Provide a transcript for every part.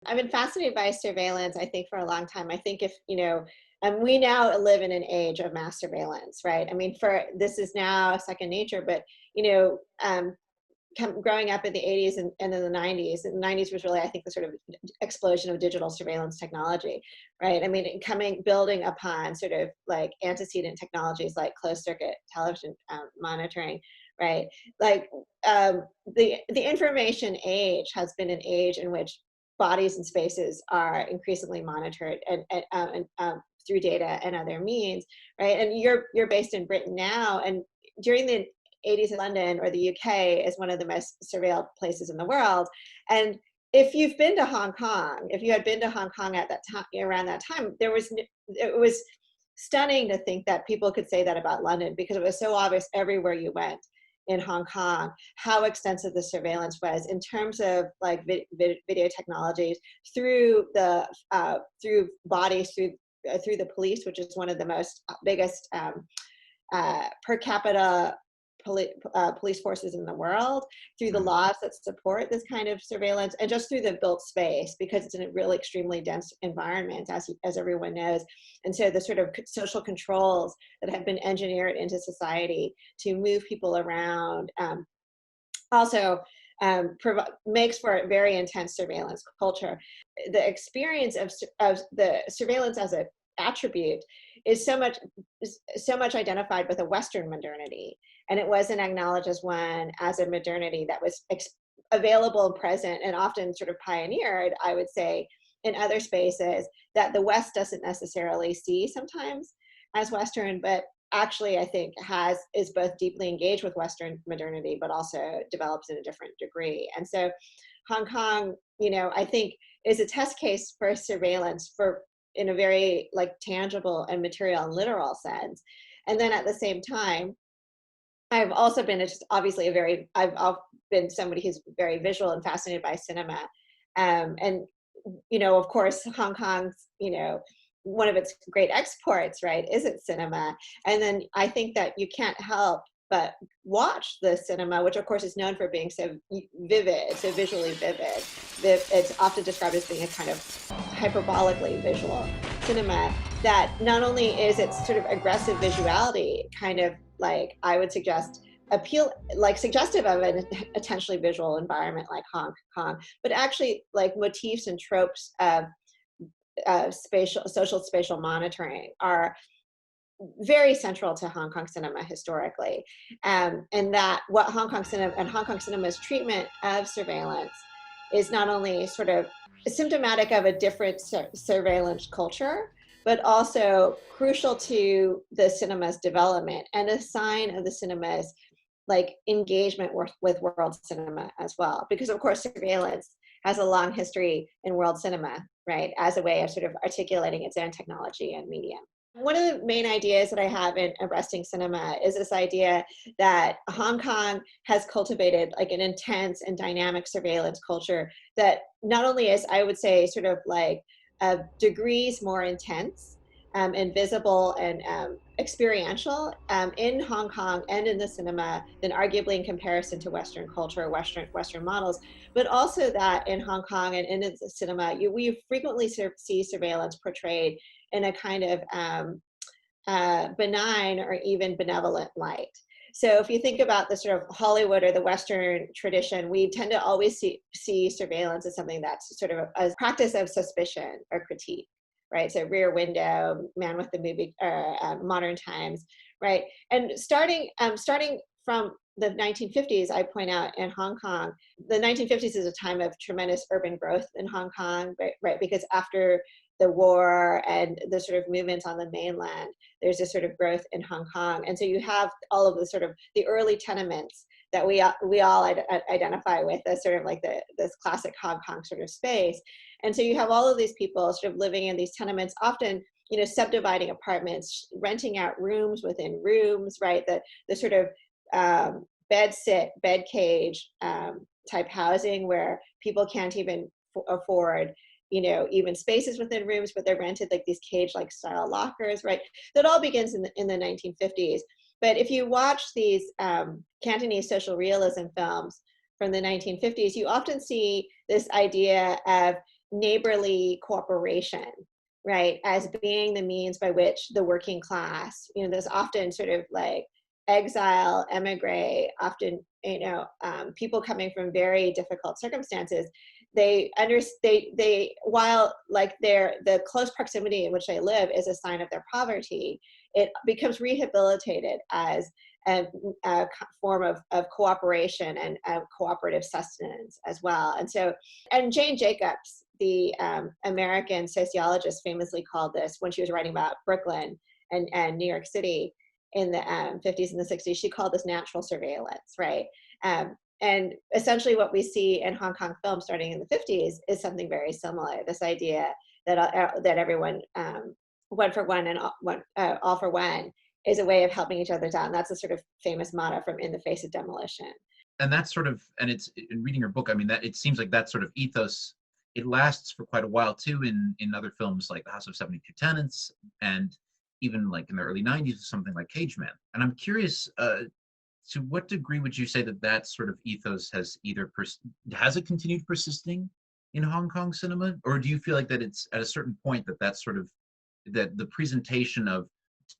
I've been fascinated by surveillance, I think, for a long time. I think if, and we now live in an age of mass surveillance, right? I mean, for this is now second nature, but, you know, growing up in the 80s and in the 90s, and the 90s was really, I think, the sort of explosion of digital surveillance technology, right? I mean, building upon sort of like antecedent technologies like closed circuit television monitoring, right? Like the information age has been an age in which bodies and spaces are increasingly monitored through data and other means, right? And you're based in Britain now, and during the 80s in London or the UK is one of the most surveilled places in the world. And if you've been to Hong Kong, if you had been to Hong Kong at that time, around that time, it was stunning to think that people could say that about London, because it was so obvious everywhere you went in Hong Kong how extensive the surveillance was in terms of like video technologies through the through bodies, through the police, which is one of the most biggest per capita police forces in the world, through the laws that support this kind of surveillance, and just through the built space, because it's in a really extremely dense environment, as everyone knows. And so the sort of social controls that have been engineered into society to move people around also makes for a very intense surveillance culture. The experience of the surveillance as an attribute is so much identified with a Western modernity, and it wasn't acknowledged as a modernity that was available and present and often sort of pioneered, I would say, in other spaces that the West doesn't necessarily see sometimes as Western, but actually I think is both deeply engaged with Western modernity, but also develops in a different degree. And so Hong Kong, I think is a test case for surveillance in a very like tangible and material and literal sense. And then at the same time, I've also been I've been somebody who's very visual and fascinated by cinema. And, of course, Hong Kong's, one of its great exports, right, is its cinema. And then I think that you can't help but watch the cinema, which of course is known for being so vivid, so visually vivid. It's often described as being a kind of hyperbolically visual cinema, that not only is its sort of aggressive visuality kind of like, I would suggest, suggestive of an intentionally visual environment like Hong Kong, but actually like motifs and tropes of social spatial monitoring are very central to Hong Kong cinema historically, and that what Hong Kong cinema's treatment of surveillance is not only sort of symptomatic of a different surveillance culture, but also crucial to the cinema's development and a sign of the cinema's like engagement with world cinema as well. Because of course surveillance has a long history in world cinema, right, as a way of sort of articulating its own technology and medium. One of the main ideas that I have in arresting cinema is this idea that Hong Kong has cultivated like an intense and dynamic surveillance culture that not only is, I would say, sort of like degrees more intense and visible and experiential in Hong Kong and in the cinema than arguably in comparison to Western culture, Western models, but also that in Hong Kong and in the cinema, we frequently see surveillance portrayed in a kind of benign or even benevolent light. So if you think about the sort of Hollywood or the Western tradition, we tend to always see surveillance as something that's sort of a practice of suspicion or critique, right? So Rear Window, Man with the Movie, Modern Times, right? And starting from the 1950s, I point out in Hong Kong, the 1950s is a time of tremendous urban growth in Hong Kong, right? Because after the war and the sort of movements on the mainland, there's a sort of growth in Hong Kong. And so you have all of the sort of the early tenements that we all identify with as sort of like this classic Hong Kong sort of space. And so you have all of these people sort of living in these tenements, often, subdividing apartments, renting out rooms within rooms, right? The sort of bed cage type housing where people can't even afford even spaces within rooms, but they're rented like these cage-like style lockers, right? That all begins in the 1950s. But if you watch these Cantonese social realism films from the 1950s, you often see this idea of neighborly cooperation, right, as being the means by which the working class, there's often sort of like exile, emigre, often, people coming from very difficult circumstances. They while like the close proximity in which they live is a sign of their poverty, it becomes rehabilitated as a form of cooperation and cooperative sustenance as well. And Jane Jacobs, the American sociologist, famously called this, when she was writing about Brooklyn and New York City in the 50s and the 60s, she called this natural surveillance, right? And essentially what we see in Hong Kong film starting in the 50s is something very similar, this idea that everyone, one for one and all for one, is a way of helping each other down. That's a sort of famous motto from In the Face of Demolition. And that's sort of, and it's in reading your book, I mean, that it seems like that sort of ethos, it lasts for quite a while too in other films like The House of 72 Tenants, and even like in the early 90s, something like Cageman. And I'm curious, to what degree would you say that that sort of ethos has has it continued persisting in Hong Kong cinema? Or do you feel like that it's at a certain point that the presentation of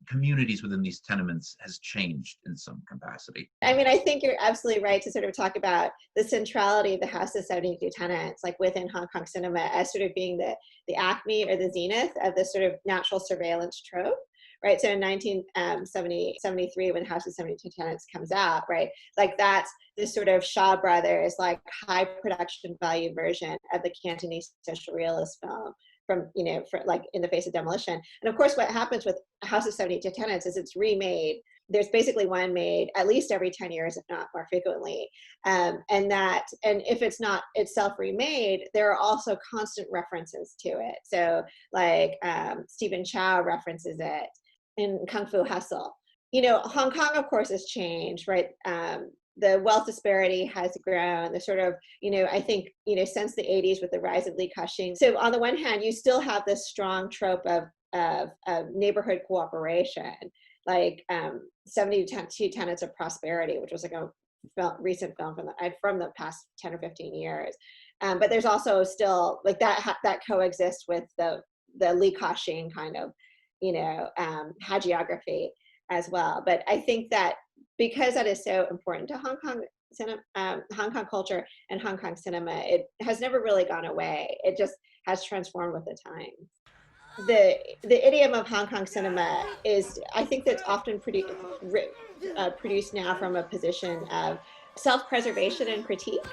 communities within these tenements has changed in some capacity? I mean, I think you're absolutely right to sort of talk about the centrality of the House of 72 Tenants, like within Hong Kong cinema, as sort of being the acme or the zenith of this sort of natural surveillance trope, right? So in 1973, when House of 72 Tenants comes out, right, like that's this sort of Shaw Brothers, like high production value version of the Cantonese social realist film from, for like In the Face of Demolition. And of course, what happens with House of 72 Tenants is it's remade. There's basically one made at least every 10 years, if not more frequently. And if it's not itself remade, there are also constant references to it. So like Stephen Chow references it in Kung Fu Hustle. Hong Kong, of course, has changed, right? The wealth disparity has grown. The sort of, I think, since the 80s with the rise of Li Ka-shing. So on the one hand, you still have this strong trope of neighborhood cooperation, like 72 Tenets of Prosperity, which was like a recent film from the past 10 or 15 years. But there's also still like that coexists with the Li Ka-shing kind of, hagiography as well. But I think that because that is so important to Hong Kong Hong Kong culture and Hong Kong cinema, it has never really gone away. It just has transformed with the times. The idiom of Hong Kong cinema is, I think, that's often produced now from a position of self-preservation and critique.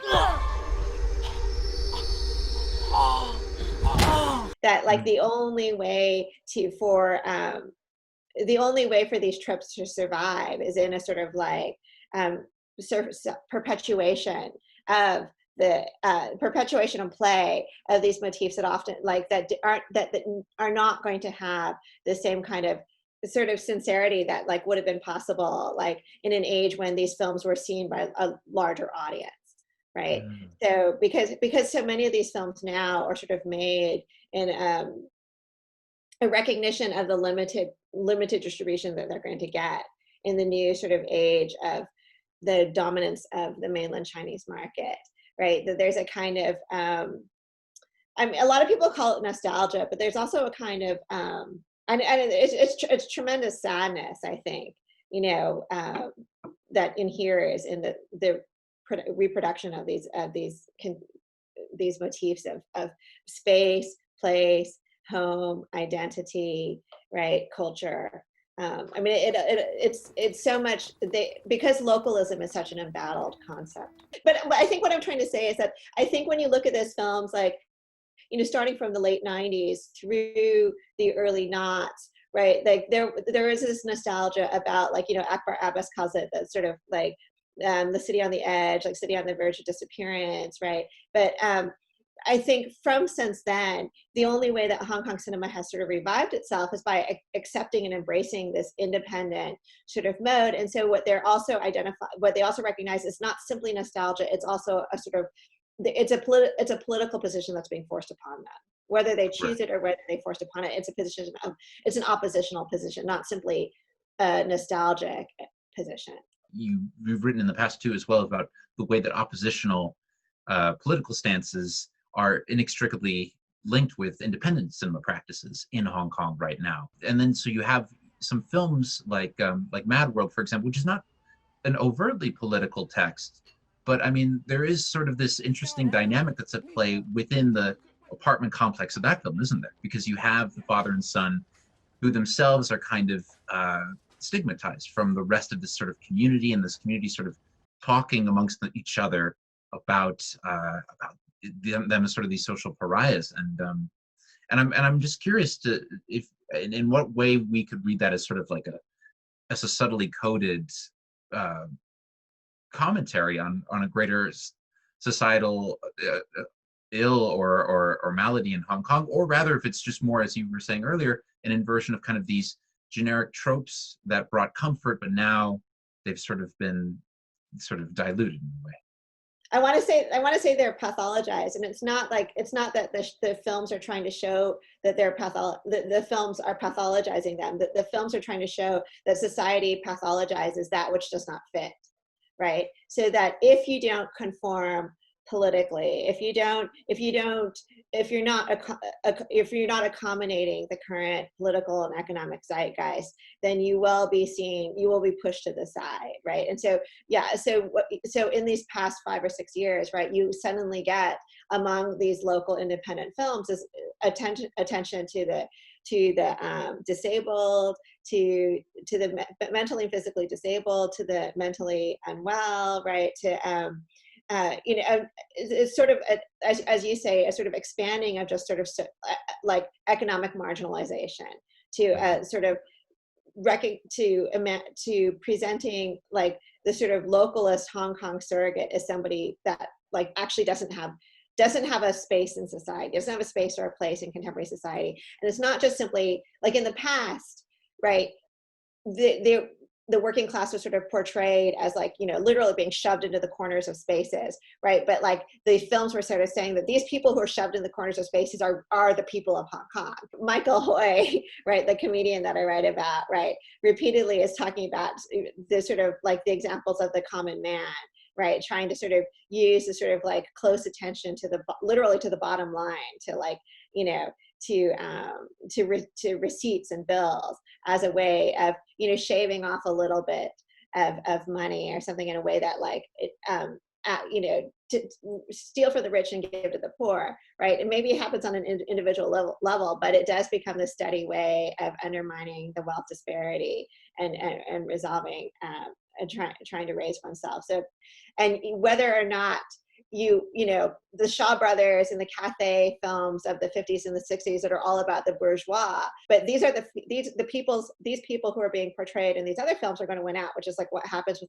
That like the only way for these tropes to survive is in a sort of like perpetuation of the perpetuation and play of these motifs that often like that are not going to have the same kind of sort of sincerity that like would have been possible like in an age when these films were seen by a larger audience, right? So because so many of these films now are sort of made in a recognition of the limited distribution that they're going to get in the new sort of age of the dominance of the mainland Chinese market, right? That there's a kind of, I mean, a lot of people call it nostalgia, but there's also a kind of, and it's tremendous sadness, I think, that inheres in the reproduction of these motifs of space, place, home, identity, right, culture. I mean, it's so much because localism is such an embattled concept. But I think what I'm trying to say is that I think when you look at those films, like, starting from the late 90s through the early noughts, right, like there is this nostalgia about, like, Akbar Abbas calls it the sort of like the city on the edge, like city on the verge of disappearance, right? But I think since then, the only way that Hong Kong cinema has sort of revived itself is by accepting and embracing this independent sort of mode. And so what they also recognize is not simply nostalgia, it's also a sort of, it's a political position that's being forced upon them. Whether they choose it or whether they forced upon it, it's an oppositional position, not simply a nostalgic position. You've written in the past too as well about the way that oppositional political stances are inextricably linked with independent cinema practices in Hong Kong right now. And then so you have some films like Mad World, for example, which is not an overtly political text, but I mean there is sort of this interesting dynamic that's at play within the apartment complex of that film, isn't there? Because you have the father and son who themselves are kind of stigmatized from the rest of this sort of community, and this community sort of talking amongst each other about them as sort of these social pariahs. And I'm just curious to if in what way we could read that as sort of like a subtly coded commentary on a greater societal ill or malady in Hong Kong, or rather if it's just more, as you were saying earlier, an inversion of kind of these generic tropes that brought comfort, but now they've sort of been sort of diluted in a way. I want to say they're pathologized, and it's not that the films are trying to show that the films are pathologizing them. The films are trying to show that society pathologizes that which does not fit, right? So that if you don't conform politically, if you're not accommodating the current political and economic zeitgeist, then you will be pushed to the side, right? And so so in these past 5 or 6 years, right, you suddenly get among these local independent films is attention to the disabled, to the mentally and physically disabled, to the mentally unwell, right? It's sort of, as you say, a sort of expanding of just sort of like economic marginalization to sort of to presenting like the sort of localist Hong Kong surrogate as somebody that like actually doesn't have a space in society, doesn't have a space or a place in contemporary society. And it's not just simply like in the past, right? The working class was sort of portrayed as like, literally being shoved into the corners of spaces, right? But like the films were sort of saying that these people who are shoved in the corners of spaces are the people of Hong Kong. Michael Hui, right, the comedian that I write about, right, repeatedly is talking about the sort of like the examples of the common man, right, trying to sort of use the sort of like close attention to literally to the bottom line, to like, to receipts and bills as a way of shaving off a little bit of money or something, in a way that like to steal for the rich and give to the poor, right? And maybe it happens on an individual level, but it does become the steady way of undermining the wealth disparity and resolving and trying to raise oneself. So, and whether or not the Shaw Brothers and the Cathay films of the 50s and the 60s that are all about the bourgeois, but these people who are being portrayed in these other films are going to win out, which is like what happens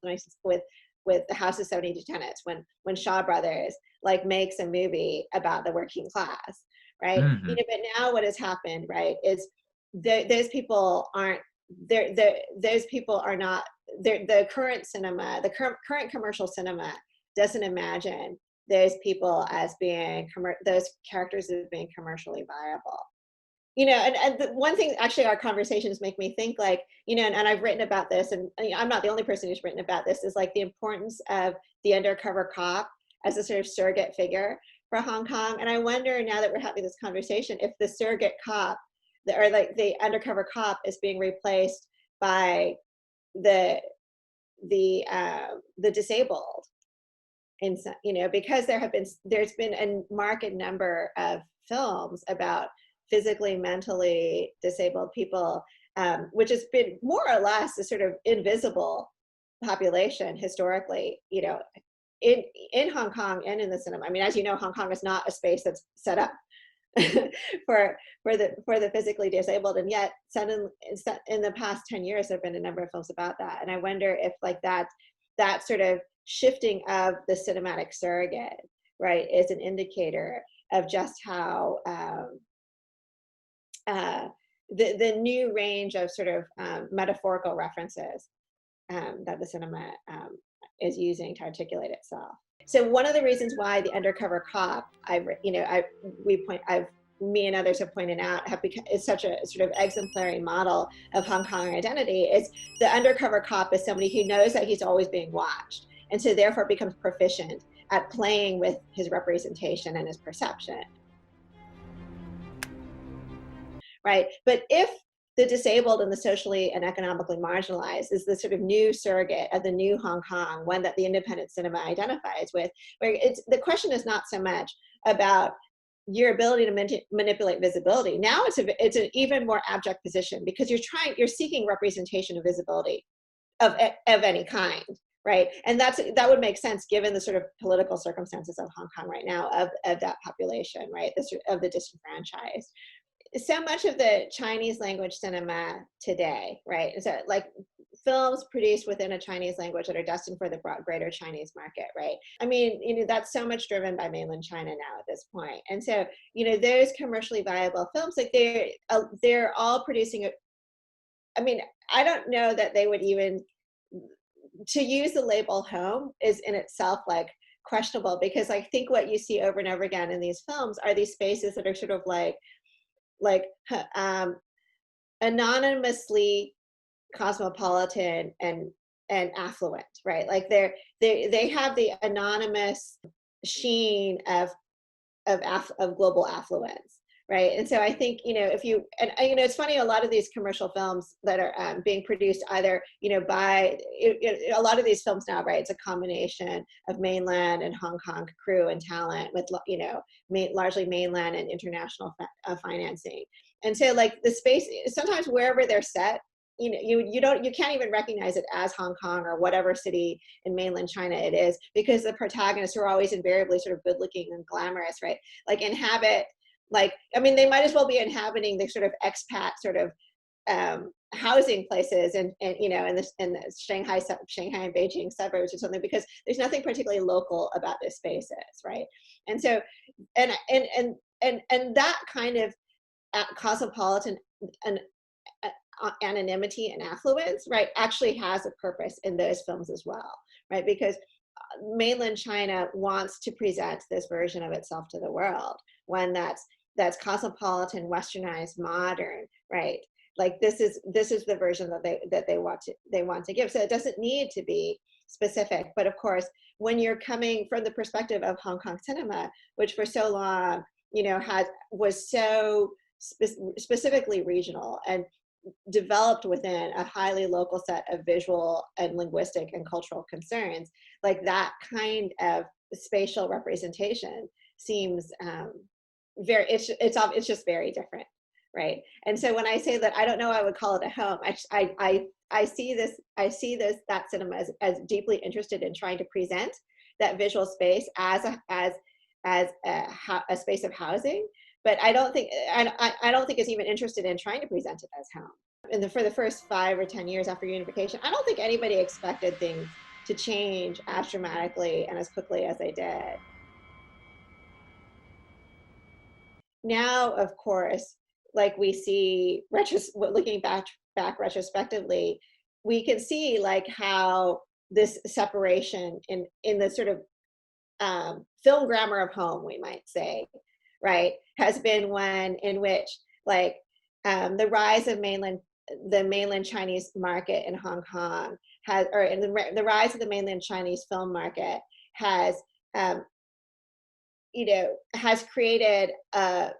with the House of 72 Tenants when Shaw Brothers like makes a movie about the working class, right? Mm-hmm. But now what has happened, right, is those people aren't there. Those people are not there. The current cinema, the current commercial cinema doesn't imagine those people as being those characters as being commercially viable. And the one thing, actually, our conversations make me think like, and I've written about this, and I'm not the only person who's written about this, is like the importance of the undercover cop as a sort of surrogate figure for Hong Kong. And I wonder, now that we're having this conversation, if the surrogate cop, or like the undercover cop, is being replaced by the disabled. And because there's been a marked number of films about physically, mentally disabled people, which has been more or less a sort of invisible population historically, in Hong Kong and in the cinema. I mean, as you know, Hong Kong is not a space that's set up for the physically disabled, and yet suddenly in the past 10 years there have been a number of films about that. And I wonder if like that sort of shifting of the cinematic surrogate, right, is an indicator of just how the new range of sort of metaphorical references that the cinema is using to articulate itself. So one of the reasons why the undercover cop, me and others have pointed out, is such a sort of exemplary model of Hong Kong identity, is the undercover cop is somebody who knows that he's always being watched, and so therefore becomes proficient at playing with his representation and his perception. right? But if the disabled and the socially and economically marginalized is the sort of new surrogate of the new Hong Kong, one that the independent cinema identifies with, where the question is not so much about your ability to manipulate visibility. Now it's an even more abject position, because you're seeking representation of visibility of any kind, right? And that would make sense given the sort of political circumstances of Hong Kong right now, of that population, right? Of the disenfranchised. So much of the Chinese language cinema today, right? So like films produced within a Chinese language that are destined for the greater Chinese market, right? I mean, that's so much driven by mainland China now at this point. And so, those commercially viable films, like they're all producing I mean, I don't know that they would even, to use the label home is in itself like questionable, because I think what you see over and over again in these films are these spaces that are sort of like anonymously cosmopolitan and affluent, right? Like they have the anonymous sheen of global affluence, right? And so I think, if you, and it's funny, a lot of these commercial films that are being produced either, by a lot of these films now, right? It's a combination of mainland and Hong Kong crew and talent with, largely mainland and international financing. And so like the space, sometimes wherever they're set, you can't even recognize it as Hong Kong or whatever city in mainland China it is, because the protagonists are always invariably sort of good looking and glamorous, right? Like inhabit, they might as well be inhabiting the sort of expat sort of housing places and in the Shanghai and Beijing suburbs or something, because there's nothing particularly local about this spaces, right? And so and that kind of cosmopolitan and anonymity and affluence, right, actually has a purpose in those films as well, right? Because mainland China wants to present this version of itself to the world, one that's cosmopolitan, westernized, modern, right? Like this is the version that they want to give. So it doesn't need to be specific, but of course, when you're coming from the perspective of Hong Kong cinema, which for so long, was so specifically regional and developed within a highly local set of visual and linguistic and cultural concerns, like that kind of spatial representation seems it's just very different, right? And so when I say that, I don't know, I would call it a home. I see that cinema as deeply interested in trying to present that visual space as a space of housing, but I don't think it's even interested in trying to present it as home. And for the first 5 or 10 years after unification, I don't think anybody expected things to change as dramatically and as quickly as they did. Now, of course, like we see looking back retrospectively, we can see like how this separation in the sort of film grammar of home, we might say, right, has been one in which like the rise of the mainland Chinese market in Hong Kong the rise of the mainland Chinese film market has has created a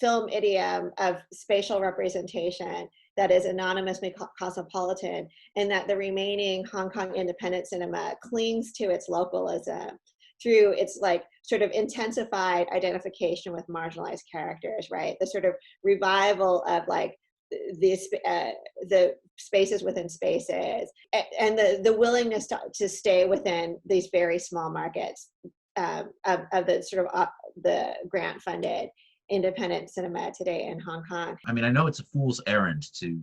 film idiom of spatial representation that is anonymously cosmopolitan, and that the remaining Hong Kong independent cinema clings to its localism through its like sort of intensified identification with marginalized characters, right? The sort of revival of like the spaces within spaces, and the willingness to stay within these very small markets of the sort of the grant funded independent cinema today in Hong Kong. I mean, I know it's a fool's errand to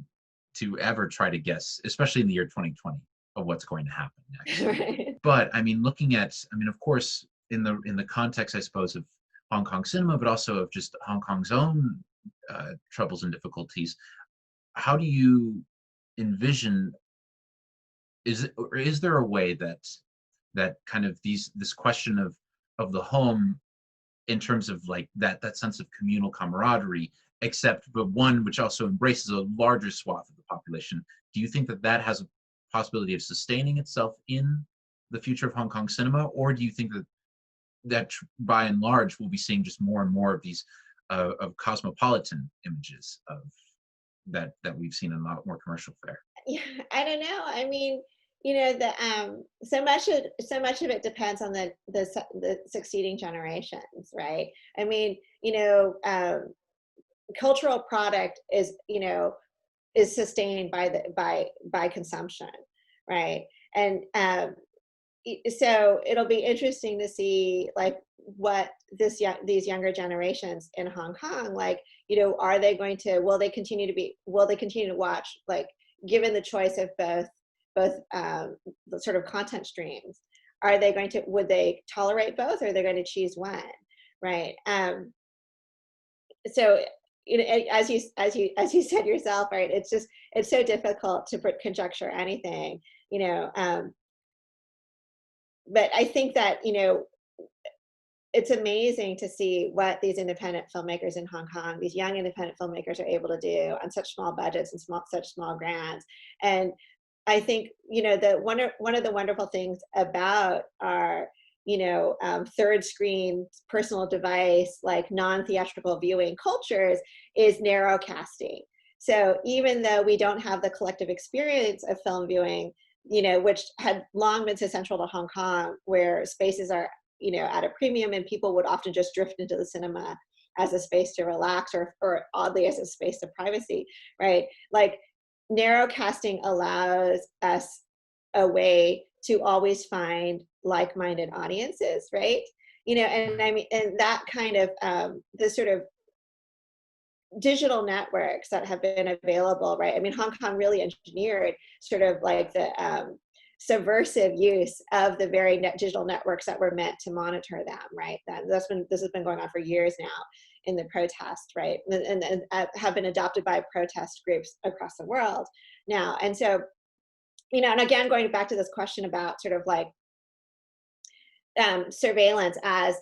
ever try to guess, especially in the year 2020, of what's going to happen next. Right. But I mean, of course, in the context, I suppose, of Hong Kong cinema, but also of just Hong Kong's own troubles and difficulties, how do you envision? Is there a way that kind of this question of the home, in terms of like that sense of communal camaraderie, but one which also embraces a larger swath of the population, do you think that has a possibility of sustaining itself in the future of Hong Kong cinema, or do you think that by and large we'll be seeing just more and more of these of cosmopolitan images of that we've seen in a lot more commercial fare. Yeah, I don't know. I mean, the so much of it depends on the succeeding generations, right? I mean, cultural product is sustained by consumption, right? And so it'll be interesting to see like what these younger generations in Hong Kong, like, are they going to, will they continue to watch, like, given the choice of both the sort of content streams, are they going to, would they tolerate both, or are they going to choose one, right? So as you said yourself, right, it's so difficult to conjecture anything, you know um, but I think that it's amazing to see what these independent filmmakers in Hong Kong, these young independent filmmakers, are able to do on such small budgets and such small grants. And I think one of the wonderful things about our third screen personal device, like non-theatrical viewing cultures, is narrow casting. So even though we don't have the collective experience of film viewing, which had long been so central to Hong Kong, where spaces are at a premium, and people would often just drift into the cinema as a space to relax, or oddly as a space of privacy, right? Like, narrow casting allows us a way to always find like-minded audiences, right? And I mean, and that kind of the sort of digital networks that have been available, right? I mean, Hong Kong really engineered sort of like the subversive use of the very digital networks that were meant to monitor them, right? This has been going on for years now in the protest, right? And have been adopted by protest groups across the world now. And so, and again, going back to this question about sort of like surveillance as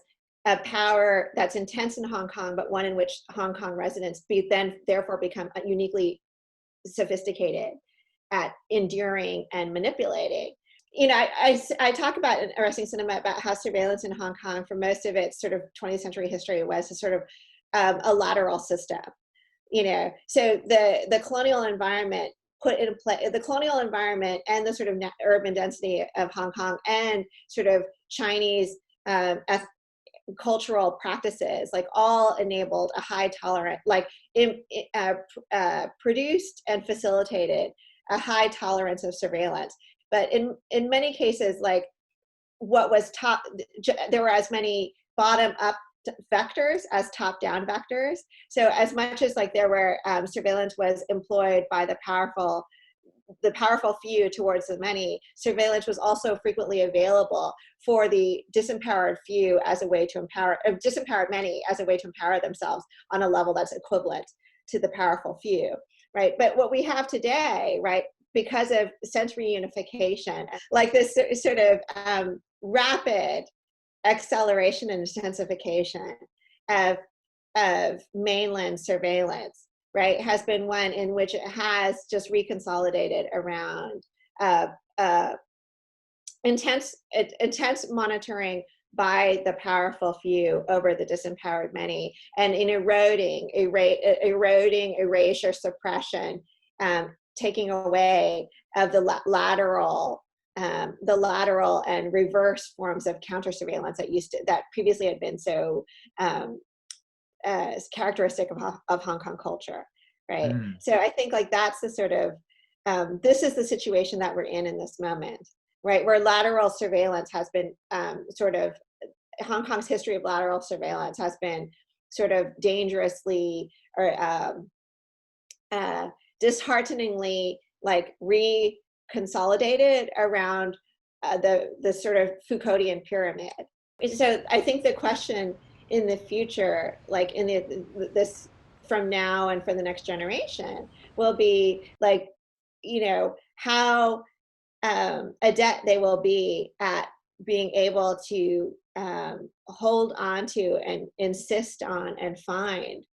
a power that's intense in Hong Kong, but one in which Hong Kong residents then therefore become uniquely sophisticated at enduring and manipulating. I talk about in Arresting Cinema about how surveillance in Hong Kong, for most of its sort of 20th century history, was a sort of a lateral system. So the colonial environment put in place, the colonial environment and the sort of urban density of Hong Kong, and sort of Chinese cultural practices, like, all enabled a high tolerance, like produced and facilitated a high tolerance of surveillance. But in many cases, like, what was top, there were as many bottom up vectors as top down vectors. So as much as, like, there were surveillance was employed by the powerful few towards the many, surveillance was also frequently available for the disempowered few as a way to empower, disempowered many as a way to empower themselves on a level that's equivalent to the powerful few, right? But what we have today, right, because of sensory unification, like this sort of rapid acceleration and intensification of mainland surveillance, right, has been one in which it has just reconsolidated around intense monitoring by the powerful few over the disempowered many, and in eroding erasure, suppression, taking away of the lateral and reverse forms of counter surveillance that previously had been so characteristic of Hong Kong culture, right? So I think, like, that's the sort of this is the situation that we're in this moment, right, where lateral surveillance has been sort of, Hong Kong's history of lateral surveillance has been sort of dangerously or dishearteningly, like, reconsolidated around the sort of Foucauldian pyramid. So I think the question in the future, like in this from now and for the next generation, will be like, how adept they will be at being able to hold on to and insist on and find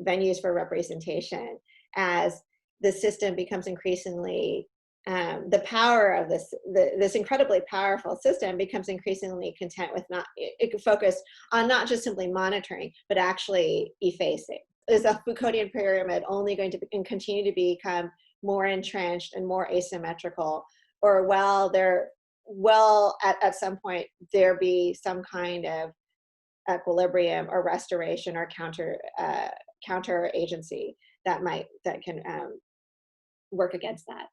venues for representation as the system becomes increasingly the power of this incredibly powerful system becomes increasingly content with not it can focus on not just simply monitoring, but actually effacing. Is a Foucauldian pyramid only going to and continue to become more entrenched and more asymmetrical, or at some point there be some kind of equilibrium or restoration or counter agency that can work against that?